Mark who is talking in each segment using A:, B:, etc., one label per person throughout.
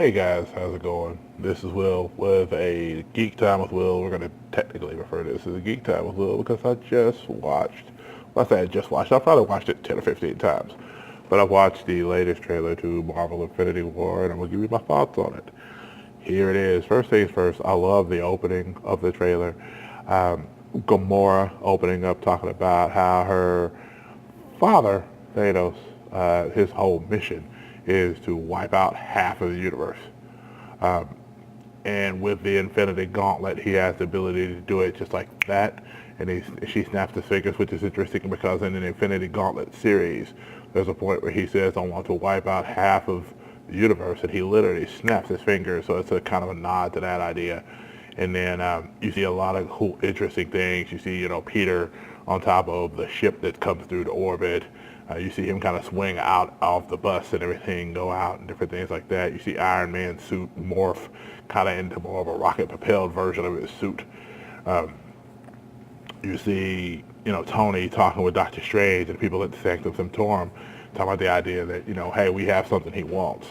A: Hey guys, how's it going? This is Will with a Geek Time with Will. We're going to technically refer to this as a Geek Time with Will because I just watched, well, I say I just watched, I've probably watched it 10 or 15 times, but I've watched the latest trailer to Marvel Infinity War and I'm going to give you my thoughts on it. Here it is. First things first, I love the opening of the trailer. Um, Gamora opening up talking about how her father, Thanos, his whole mission is to wipe out half of the universe. Um, and with the Infinity Gauntlet, he has the ability to do it just like that. And she snaps his fingers, which is interesting because in an Infinity Gauntlet series, there's a point where he says, "I want to wipe out half of the universe," and he literally snaps his fingers. So it's a kind of a nod to that idea. And then you see a lot of cool, interesting things. You see, Peter on top of the ship that comes through the orbit. You see him kind of swing out of the bus and everything, go out and different things like that. You see Iron Man's suit morph kind of into more of a rocket-propelled version of his suit. Um, you see, Tony talking with Doctor Strange and people at the Sanctum Sanctorum talking about the idea that, hey, we have something he wants,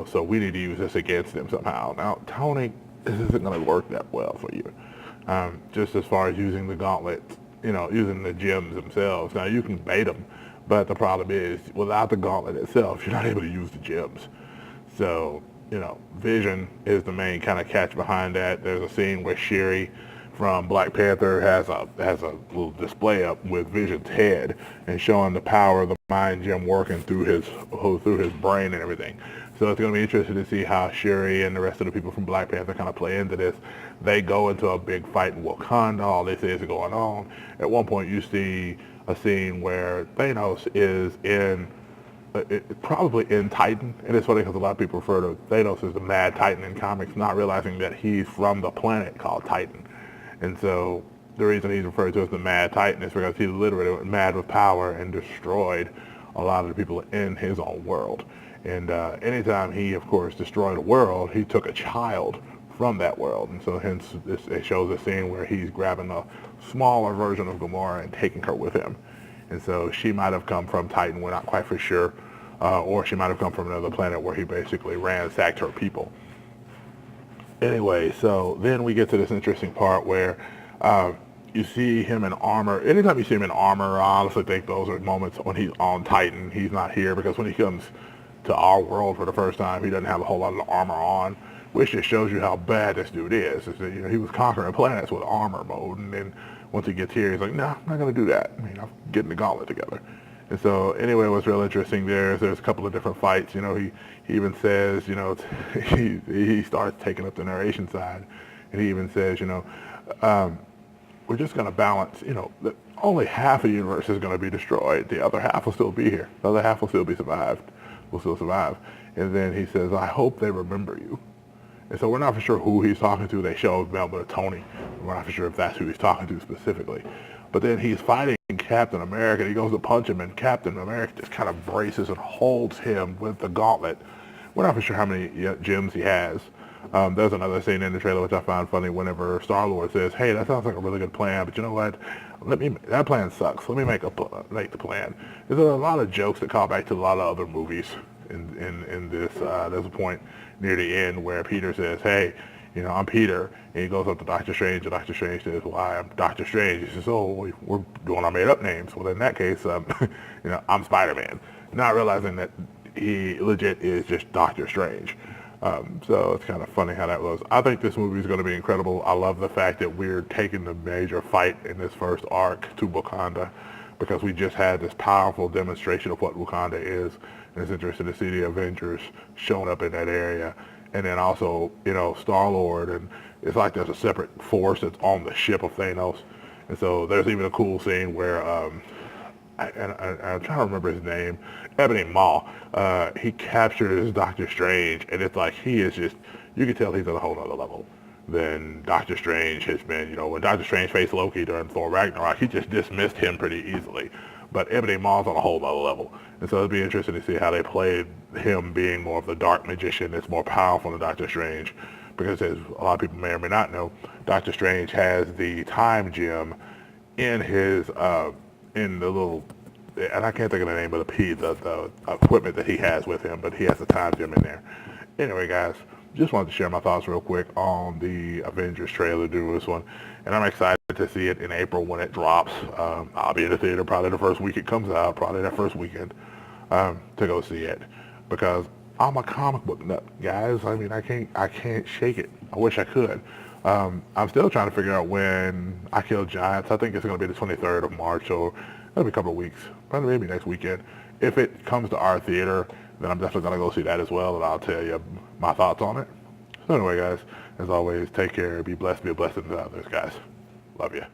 A: so we need to use this against him somehow. Now, Tony, this isn't going to work that well for you. Just as far as using the gauntlets, using the gems themselves. Now, you can bait them, but the problem is, without the gauntlet itself, you're not able to use the gems. So, Vision is the main kind of catch behind that. There's a scene where Shuri from Black Panther has a little display up with Vision's head and showing the power of the mind gem working through his brain and everything. So it's going to be interesting to see how Shuri and the rest of the people from Black Panther kind of play into this. They go into a big fight in Wakanda. All they say is going on. At one point, you see a scene where Thanos is probably in Titan, and it's funny because a lot of people refer to Thanos as the Mad Titan in comics, not realizing that he's from the planet called Titan. And so the reason he's referred to as the Mad Titan is because he literally went mad with power and destroyed a lot of the people in his own world. And anytime he, of course, destroyed a world, he took a child from that world. And so hence it shows a scene where he's grabbing a smaller version of Gamora and taking her with him. And so she might have come from Titan, we're not quite for sure. Or she might have come from another planet where he basically ransacked her people. Anyway, so then we get to this interesting part where you see him in armor. Anytime you see him in armor, I honestly think those are moments when he's on Titan. He's not here because when he comes to our world for the first time, he doesn't have a whole lot of armor on, which just shows you how bad this dude is. Is that, he was conquering planets with armor mode, and then once he gets here, he's like, no, I'm not going to do that. I'm getting the gauntlet together. And so anyway, what's real interesting there's a couple of different fights. He even says, he starts taking up the narration side, and he even says, we're just going to balance, that only half of the universe is going to be destroyed. The other half will still be here. The other half will still be survived. Will still survive. And then he says, I hope they remember you. And so we're not for sure who he's talking to. They show Melba Tony. We're not for sure if that's who he's talking to specifically. But then he's fighting Captain America. He goes to punch him, and Captain America just kind of braces and holds him with the gauntlet. We're not for sure how many gems he has. There's another scene in the trailer which I found funny whenever Star-Lord says, hey, that sounds like a really good plan, but you know what? That plan sucks. Let me make the plan. There's a lot of jokes that call back to a lot of other movies in this. There's a point near the end where Peter says, hey, I'm Peter, and he goes up to Doctor Strange, and Doctor Strange says, well, I'm Doctor Strange. He says, oh, we're doing our made-up names. Well, in that case, I'm Spider-Man, not realizing that he legit is just Doctor Strange. So it's kind of funny how that was. I think this movie is going to be incredible. I love the fact that we're taking the major fight in this first arc to Wakanda, because we just had this powerful demonstration of what Wakanda is, and it's interesting to see the Avengers showing up in that area. And then also, Star-Lord, and it's like there's a separate force that's on the ship of Thanos. And so there's even a cool scene where, I'm trying to remember his name, Ebony Maw, he captures Doctor Strange, and it's like he is just, you can tell he's at a whole other level than Doctor Strange has been. When Doctor Strange faced Loki during Thor Ragnarok, he just dismissed him pretty easily. But Ebony Maw's on a whole other level. And so it'd be interesting to see how they played him being more of the dark magician that's more powerful than Doctor Strange. Because as a lot of people may or may not know, Doctor Strange has the time gem in his, in the little, and I can't think of the name of the equipment that he has with him, but he has the time gem in there. Anyway, guys, just wanted to share my thoughts real quick on the Avengers trailer, do this one, and I'm excited to see it in April when it drops. I'll be in the theater probably the first week it comes out, probably that first weekend, to go see it, because I'm a comic book nut, guys. I mean, I can't shake it. I wish I could. I'm still trying to figure out when I Kill Giants. I think it's going to be the 23rd of March, so it'll be a couple of weeks, probably maybe next weekend. If it comes to our theater, then I'm definitely going to go see that as well, and I'll tell you my thoughts on it. So anyway, guys, as always, take care, be blessed, be a blessing to others, guys. Love you.